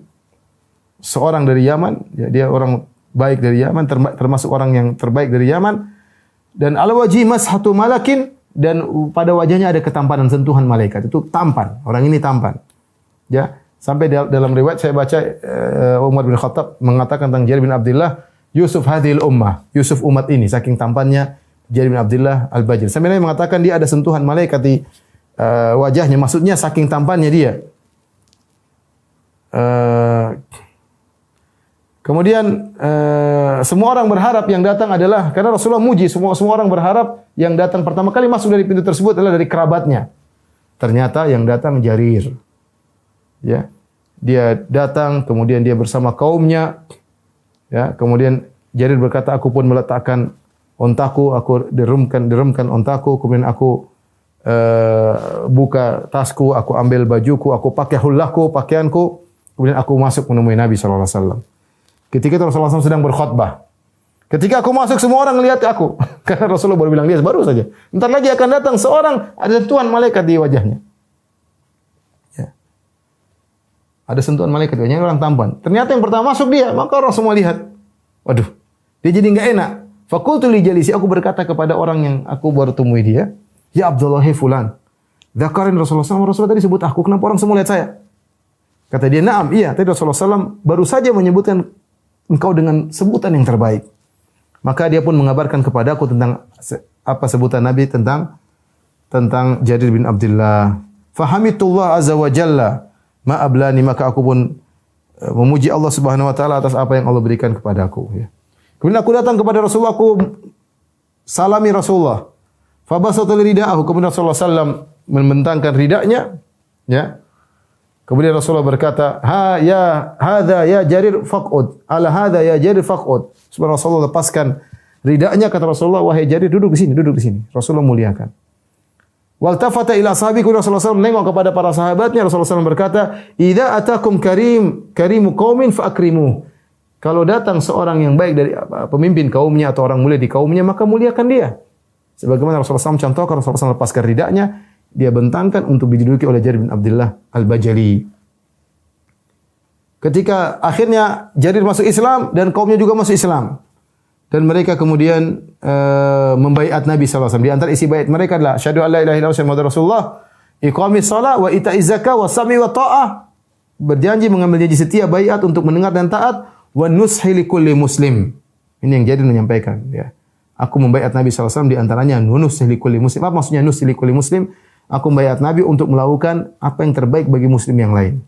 seorang dari Yaman, ya, dia orang baik dari Yaman, termasuk orang yang terbaik dari Yaman, dan ala wajhi mashatu malakin, dan pada wajahnya ada ketampanan sentuhan malaikat. Itu tampan, orang ini tampan. Ya, sampai dalam riwayat saya baca Umar bin Khattab mengatakan tentang Jarir bin Abdullah, Yusuf hadhil ummah, Yusuf umat ini, saking tampannya Jarir bin Abdullah Al-Bajali. Sampai Nabi mengatakan dia ada sentuhan malaikat di wajahnya, maksudnya saking tampannya dia. Kemudian semua orang berharap yang datang adalah, karena Rasulullah muji, semua orang berharap yang datang pertama kali masuk dari pintu tersebut adalah dari kerabatnya. Ternyata yang datang Jarir. Ya. Dia datang, kemudian dia bersama kaumnya. Ya, kemudian Jarir berkata, "Aku pun meletakkan ontaku, aku derumkan ontaku, kemudian aku buka tasku, aku ambil bajuku, aku pakai hullaku, pakaianku, kemudian aku masuk menemui Nabi sallallahu alaihi wasallam." Ketika itu Rasulullah SAW sedang berkhutbah. Ketika aku masuk, semua orang lihat aku. Karena Rasulullah baru bilang dia baru saja. Entar lagi akan datang seorang, ada sentuhan malaikat di wajahnya. Ya. Ada sentuhan malaikat di wajahnya, orang tampan. Ternyata yang pertama masuk dia, maka orang semua lihat. Waduh, dia jadi enggak enak. Fakultu li jalisi, aku berkata kepada orang yang aku baru temui dia, "Ya Abdullah fulan, dzakarin Rasulullah SAW, Rasulullah tadi sebut aku, kenapa orang semua lihat saya?" Kata dia, "Na'am, iya, tadi Rasulullah SAW baru saja menyebutkan engkau dengan sebutan yang terbaik." Maka dia pun mengabarkan kepadaku tentang apa sebutan Nabi tentang Jarir bin Abdullah. Fahamitullah azza wa jalla ma ablani, maka aku pun memuji Allah Subhanahu wa taala atas apa yang Allah berikan kepadaku, ya. Kemudian aku datang kepada Rasulullah, aku salami Rasulullah. Fabasata ridaahu, kemudian Rasulullah sallam membentangkan ridanya, ya. Kemudian Rasulullah berkata, hadza ya Jarir faqud. Ala hadza ya Jarir faqud. Subhanallah, Rasulullah lepaskan ridanya, kata Rasulullah, "Wahai Jarir, duduk di sini, duduk di sini." Rasulullah muliakan. Waltafata ila ashabi, Rasulullah SAW menengok kepada para sahabatnya. Rasulullah SAW berkata, "Idza atakum karimu qaumin fa akrimuh." Kalau datang seorang yang baik dari pemimpin kaumnya atau orang mulia di kaumnya, maka muliakan dia. Sebagaimana Rasulullah SAW contohkan, Rasulullah SAW lepaskan ridanya, dia bentangkan untuk diduduki oleh Jarir bin Abdullah Al-Bajali. Ketika akhirnya Jarir masuk Islam dan kaumnya juga masuk Islam, dan mereka kemudian membaiat Nabi SAW. Di antara isi baiat mereka adalah asyhadu an la ilaha illallah Muhammadur Rasulullah, iqamis shalah wa ita'iz zakah wa sam'i wa ta'ah. Berjanji mengambil janji setia, baiat untuk mendengar dan taat, wa nushi likulli muslim. Ini yang Jarir menyampaikan, ya. Aku membaiat Nabi SAW, di antaranya nunush likulli muslim. Apa maksudnya nunush likulli muslim? Aku membaiat Nabi untuk melakukan apa yang terbaik bagi muslim yang lain.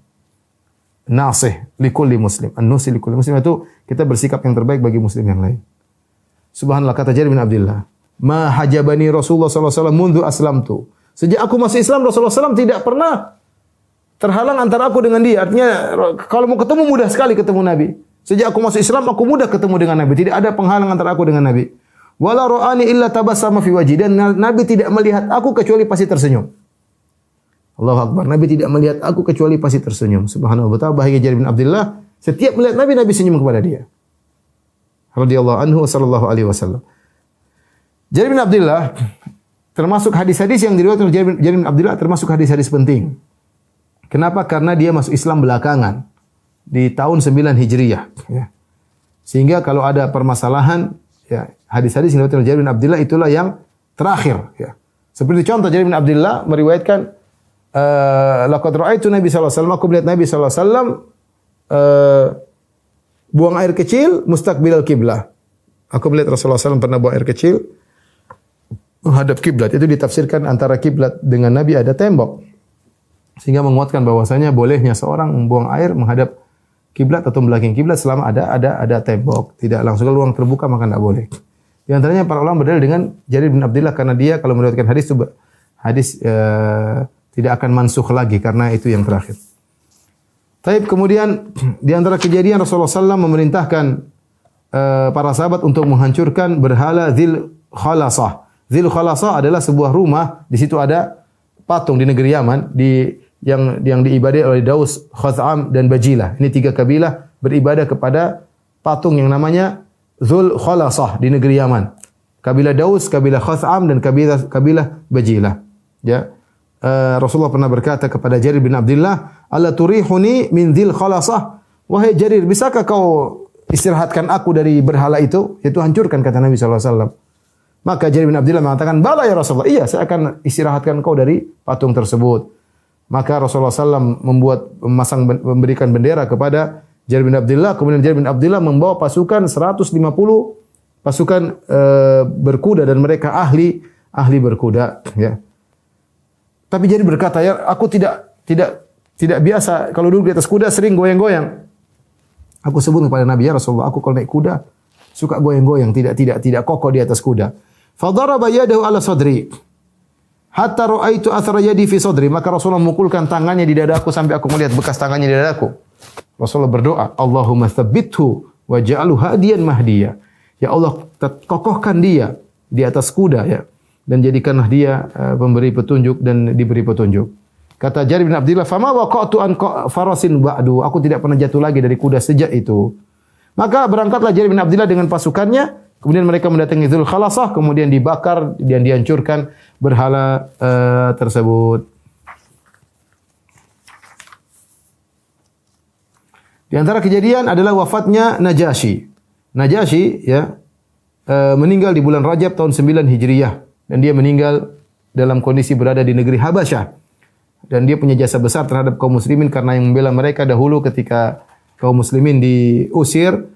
Nasih likulli muslim. An-nusi likulli muslim itu kita bersikap yang terbaik bagi muslim yang lain. Subhanallah, kata Jarir bin Abdullah, "Ma hajabani Rasulullah sallallahu alaihi wasallam mundu aslamtu." Sejak aku masuk Islam, Rasulullah SAW tidak pernah terhalang antara aku dengan dia. Artinya kalau mau ketemu mudah sekali ketemu Nabi. Sejak aku masuk Islam, aku mudah ketemu dengan Nabi. Tidak ada penghalang antara aku dengan Nabi. Wala ra'ani illa tabassama fi wajhi, dan Nabi tidak melihat aku kecuali pasti tersenyum. Allahu Akbar. Nabi tidak melihat aku kecuali pasti tersenyum. Subhanallah, betapa bahagia Jarir bin Abdullah. Setiap melihat Nabi, Nabi senyum kepada dia. Radhiyallahu anhu sallallahu alaihi wasallam. Jarir bin Abdullah termasuk hadis-hadis yang diriwayatkan oleh Jarir bin Abdullah, termasuk hadis-hadis penting. Kenapa? Karena dia masuk Islam belakangan di tahun 9 Hijriyah, ya. Sehingga kalau ada permasalahan, ya, hadis-hadis yang diriwayatkan oleh Jarir bin Abdullah itulah yang terakhir, ya. Seperti contoh Jarir bin Abdullah meriwayatkan, laqad ra'aitu Nabi sallallahu alaihi wasallam, aku melihat Nabi sallallahu alaihi wasallam buang air kecil mustaqbilal kiblah. Aku melihat Rasulullah SAW pernah buang air kecil menghadap kiblat. Itu ditafsirkan antara kiblat dengan Nabi ada tembok. Sehingga menguatkan bahwasanya bolehnya seorang membuang air menghadap kiblat atau belakang kiblat selama ada tembok. Tidak langsung ke ruang terbuka maka tidak boleh. Di antaranya para ulama berdalil dengan Jarir bin Abdullah karena dia kalau meriwayatkan hadis tidak akan mansukh lagi karena itu yang terakhir. Taib kemudian di antara kejadian Rasulullah SAW memerintahkan para sahabat untuk menghancurkan berhala Dzil Khalasah. Dzil Khalasah adalah sebuah rumah, di situ ada patung di negeri Yaman yang diibadai oleh Daus, Khaz'am dan Bajilah. Ini 3 kabilah beribadah kepada patung yang namanya Dzul Khalasah di negeri Yaman. Kabilah Daus, kabilah Khaz'am dan kabilah Bajilah. Ya. Rasulullah pernah berkata kepada Jarir bin Abdullah, "Alla turihuni min dzil khalasah?" Wahai Jarir, bisakah kau istirahatkan aku dari berhala itu? Itu hancurkan kata Nabi sallallahu alaihi wasallam. Maka Jarir bin Abdullah mengatakan, "Bala ya Rasulullah." Iya, saya akan istirahatkan kau dari patung tersebut. Maka Rasulullah SAW memberikan bendera kepada Jarir bin Abdullah. Kemudian Jarir bin Abdullah membawa pasukan 150 pasukan berkuda dan mereka ahli berkuda. Ya. Tapi Jarir berkata, ya aku tidak biasa kalau duduk di atas kuda sering goyang-goyang. Aku sebut kepada Nabi, ya Rasulullah, aku kalau naik kuda suka goyang-goyang, tidak kokoh di atas kuda. Fadaraba yadahu ala sadri hatta ra'aitu athara yadi fi sadri. Maka Rasulullah memukulkan tangannya di dadaku sampai aku melihat bekas tangannya di dadaku. Rasulullah berdoa, Allahumma tsabbithu waj'alhu hadiyan mahdiyah. Ya Allah, kokohkan dia di atas kuda ya. Dan jadikanlah dia pemberi petunjuk dan diberi petunjuk. Kata Jarir bin Abdullah, "Fama waqa'tu an farasin ba'du." Aku tidak pernah jatuh lagi dari kuda sejak itu. Maka berangkatlah Jarir bin Abdullah dengan pasukannya, kemudian mereka mendatangi Dzul Khalasah, kemudian dibakar dan dihancurkan berhala tersebut. Di antara kejadian adalah wafatnya Najasyi. Najasyi ya meninggal di bulan Rajab tahun 9 Hijriah. Dan dia meninggal dalam kondisi berada di negeri Habasyah. Dan dia punya jasa besar terhadap kaum muslimin karena yang membela mereka dahulu ketika kaum muslimin diusir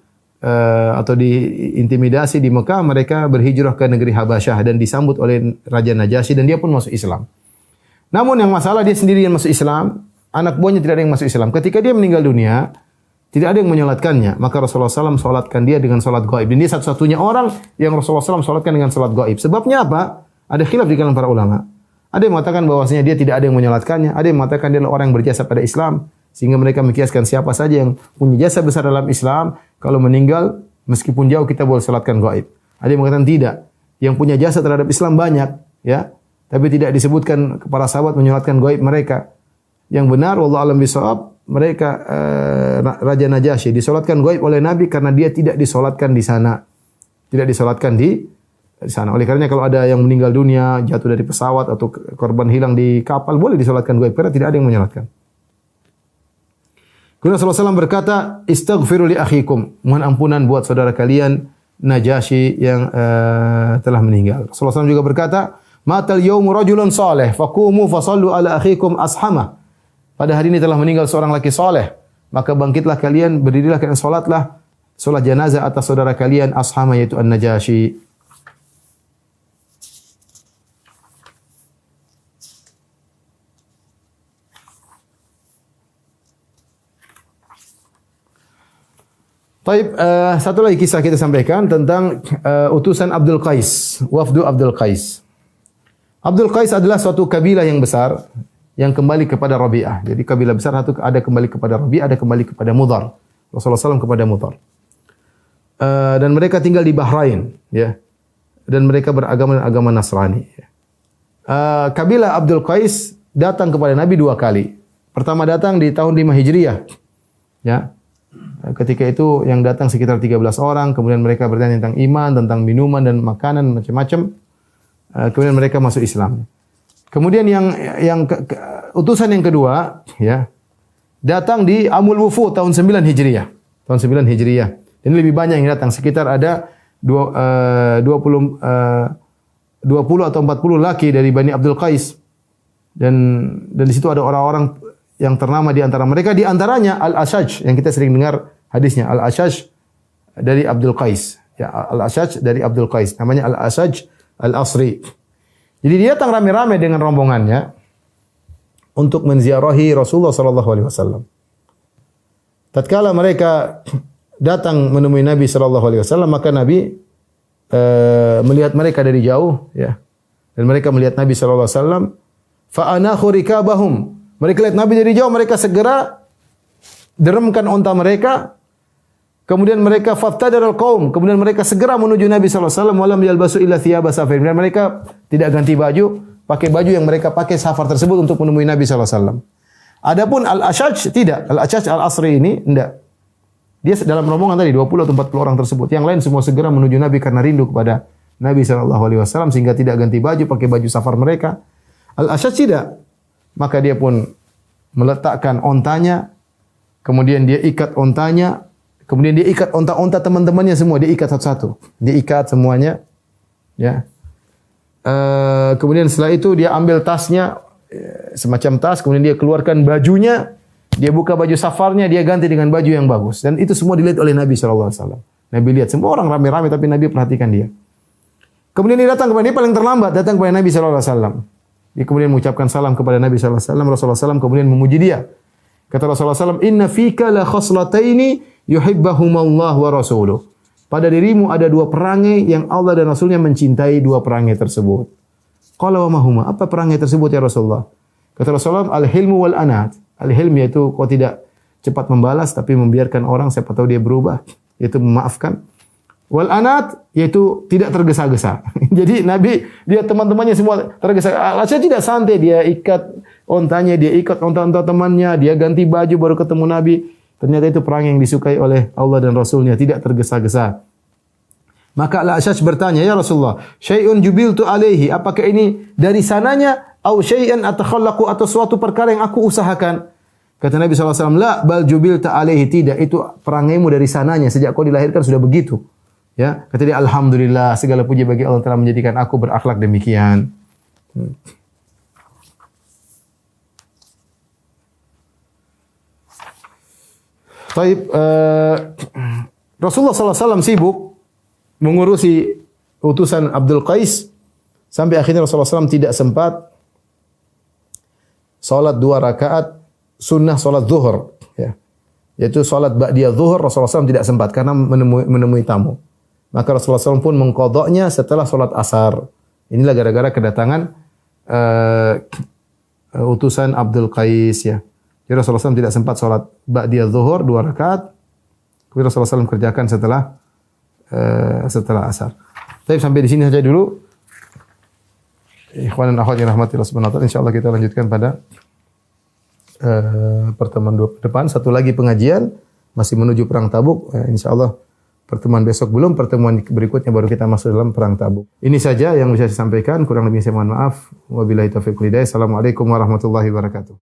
atau diintimidasi di Mekah, mereka berhijrah ke negeri Habasyah dan disambut oleh Raja Najasyi dan dia pun masuk Islam. Namun yang masalah dia sendiri yang masuk Islam, anak buahnya tidak ada yang masuk Islam. Ketika dia meninggal dunia, tidak ada yang menyolatkannya. Maka Rasulullah SAW solatkan dia dengan solat gaib. Dan dia satu-satunya orang yang Rasulullah SAW solatkan dengan solat gaib. Sebabnya apa? Ada khilaf di kalangan para ulama. Ada yang mengatakan bahwasanya dia tidak ada yang menyolatkannya. Ada yang mengatakan dia adalah orang yang berjasa pada Islam. Sehingga mereka mengkiaskan siapa saja yang punya jasa besar dalam Islam. Kalau meninggal, meskipun jauh kita boleh solatkan gaib. Ada yang mengatakan tidak. Yang punya jasa terhadap Islam banyak. Ya, tapi tidak disebutkan para sahabat menyolatkan gaib mereka. Yang benar, wallahu a'lam bishawab, mereka Raja Najasyi disolatkan gaib oleh Nabi karena dia tidak disolatkan di sana. Tidak disolatkan di sana. Oleh karenanya kalau ada yang meninggal dunia, jatuh dari pesawat atau korban hilang di kapal, boleh disolatkan gaib karena tidak ada yang menyolatkan. Kemudian Rasulullah SAW berkata, "Istaghfiru li akhikum." Mohon ampunan buat saudara kalian Najasyi yang telah meninggal. Rasulullah SAW juga berkata, "Matal yaumu rajulun salih, faqumu fasallu ala akhikum ashamah." Pada hari ini telah meninggal seorang laki soleh, maka bangkitlah kalian, berdirilah kalian, solatlah solat jenazah atas saudara kalian Ashama yaitu An-Najasyi. Taib, satu lagi kisah kita sampaikan tentang utusan Abdul Qais, wafdu Abdul Qais. Abdul Qais adalah suatu kabilah yang besar yang kembali kepada Rabi'ah. Jadi kabilah besar satu ada kembali kepada Rabi'ah, ada kembali kepada Mudhar. Rasulullah SAW kepada Mudhar. Dan mereka tinggal di Bahrain, ya. Dan mereka beragama Nasrani. Ya. Kabilah Abdul Qais datang kepada Nabi 2 kali. Pertama datang di tahun 5 Hijriah. Ya. Ketika itu yang datang sekitar 13 orang, kemudian mereka bertanya tentang iman, tentang minuman dan makanan macam-macam. Kemudian mereka masuk Islam. Kemudian utusan yang kedua ya datang di Amul Wufud tahun 9 Hijriah. Tahun 9 Hijriah. Dan lebih banyak yang datang, sekitar ada 20 atau 40 laki dari Bani Abdul Qais. Dan di situ ada orang-orang yang ternama di antara mereka, di antaranya Al-Ashaj yang kita sering dengar hadisnya, Al-Ashaj dari Abdul Qais. Ya, Al-Ashaj dari Abdul Qais, namanya Al-Ashaj Al-Asri. Jadi dia datang rame-rame dengan rombongannya untuk menziarahi Rasulullah sallallahu alaihi wasallam. Tatkala mereka datang menemui Nabi sallallahu alaihi wasallam, maka Nabi melihat mereka dari jauh, ya. Dan mereka melihat Nabi sallallahu alaihi wasallam, fa anakhu rikabahum. Mereka lihat Nabi dari jauh, mereka segera deremkan unta mereka. Kemudian mereka faftadaral qaum, kemudian mereka segera menuju Nabi sallallahu alaihi wasallam, walam yalbasu illa thiyaba safar. Dan mereka tidak ganti baju, pakai baju yang mereka pakai safar tersebut untuk menemui Nabi sallallahu alaihi wasallam. Adapun Al-Ashaj tidak, Al-Ashaj Al-Asri ini enggak. Dia dalam rombongan tadi 20 atau 40 orang tersebut. Yang lain semua segera menuju Nabi karena rindu kepada Nabi sallallahu alaihi wasallam sehingga tidak ganti baju, pakai baju safar mereka. Al-Ashaj tidak. Maka dia pun meletakkan ontanya, kemudian dia ikat ontanya, kemudian dia ikat onta-onta teman-temannya semua, dia ikat satu-satu. Dia ikat semuanya, ya. Kemudian setelah itu dia ambil tasnya, semacam tas, kemudian dia keluarkan bajunya, dia buka baju safarnya, dia ganti dengan baju yang bagus. Dan itu semua dilihat oleh Nabi SAW. Nabi lihat, semua orang rame-rame, tapi Nabi perhatikan dia. Kemudian dia datang kepada dia paling terlambat, datang kepada Nabi SAW. Dia kemudian mengucapkan salam kepada Nabi SAW. Rasulullah SAW kemudian memuji dia. Kata Rasulullah SAW, inna fika la khoslataini yuhibbahumallah wa rasuluh. Pada dirimu ada dua perangai yang Allah dan Rasulnya mencintai dua perangai tersebut. Qala wa mahuma, apa perangai tersebut ya Rasulullah? Kata Rasulullah, al-hilmu wal anat. Al-hilm yaitu kau tidak cepat membalas tapi membiarkan orang siapa tahu dia berubah, yaitu memaafkan. Wal anat yaitu tidak tergesa-gesa. Jadi Nabi dia teman-temannya semua tergesa. Al-Ashaj tidak santai, dia ikat ontanya, dia ikat onta-onta temannya, dia ganti baju baru ketemu Nabi. Ternyata itu perang yang disukai oleh Allah dan Rasulnya, tidak tergesa-gesa. Maka Al-Ashaj bertanya, ya Rasulullah, syai'un jubiltu alaihi, apakah ini dari sananya, au syai'an atakhallaqu, atau suatu perkara yang aku usahakan? Kata Nabi SAW, la bal jubilta alaihi, tidak, itu perangaimu dari sananya, sejak kau dilahirkan sudah begitu. Ya, kata dia, alhamdulillah, segala puji bagi Allah telah menjadikan aku berakhlak demikian. Taib, Rasulullah SAW sibuk mengurusi utusan Abdul Qais sampai akhirnya Rasulullah SAW tidak sempat salat 2 rakaat sunnah salat zuhur, ya. Yaitu salat ba'diyah zuhur Rasulullah SAW tidak sempat karena menemui tamu. Maka Rasulullah SAW pun mengqadha'nya setelah salat asar. Inilah gara-gara kedatangan utusan Abdul Qais, ya. Jadi Rasulullah SAW tidak sempat salat ba'diyah zuhur 2 rakaat. Kemudian Rasulullah SAW kerjakan setelah asar. Tapi sampai di sini saja dulu. Ikhwan dan akhwat yang rahmatillah subhanahu wa ta'ala, insyaallah kita lanjutkan pada pertemuan depan. Satu lagi pengajian masih menuju perang Tabuk. Insyaallah pertemuan besok belum, pertemuan berikutnya baru kita masuk dalam perang Tabuk. Ini saja yang bisa saya sampaikan, kurang lebih saya mohon maaf. Wabillahi taufiq wal hidayah. Assalamualaikum warahmatullahi wabarakatuh.